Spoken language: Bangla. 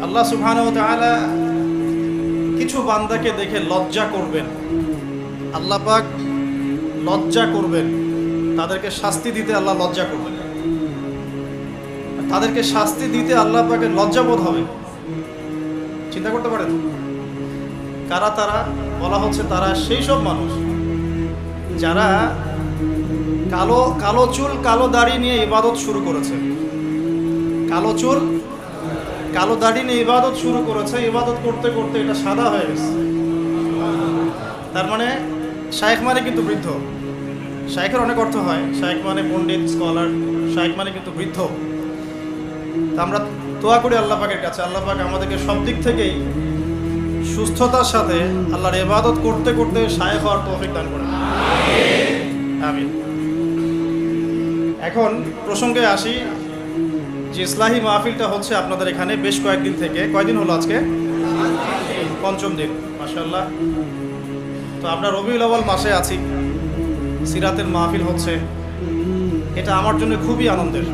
আল্লাহ সুবহানাহু ওয়া তাআলা কিছু বান্দাকে দেখে লজ্জা করবেন। আল্লাহ পাক লজ্জা করবেন, তাদেরকে শাস্তি দিতে আল্লাহ লজ্জা করবেন। তাদেরকে শাস্তি দিতে আল্লাহ পাকের লজ্জাবোধ হবে। চিন্তা করতে পারেন কারা তারা? বলা হচ্ছে তারা সেই সব মানুষ যারা কালো কালো চুল কালো দাড়ি নিয়ে ইবাদত শুরু করেছে। কালো চুল কালো দাড়ি নিয়ে ইবাদত শুরু করেছে, ইবাদত করতে করতে এটা সাদা হয়ে গেছে। তার মানে শায়েখ মানে কিন্তু বৃদ্ধ। শায়েখের অনেক অর্থ হয়, শায়েখ মানে পণ্ডিত, স্কলার। শায়েখ মানে কিন্তু বৃদ্ধ। তা আমরা দোয়া করি আল্লাহ পাকের কাছে, আল্লাহ পাক আমাদেরকে সব দিক থেকেই সুস্থতার সাথে আল্লাহর ইবাদত করতে করতে শায়েখ হওয়ার তৌফিক দান করেন। আমিন। এখন প্রসঙ্গে আসি যে ইসলাহি মাহফিলটা হচ্ছে আপনাদের এখানে বেশ কয়েকদিন থেকে। কয়দিন হলো আজকে? পঞ্চম দিন, মাশাআল্লাহ। তো আমরা রবিউল আউয়াল মাসে আছি, সিরাতের মাহফিল হচ্ছে। এটা আমার জন্য খুবই আনন্দের।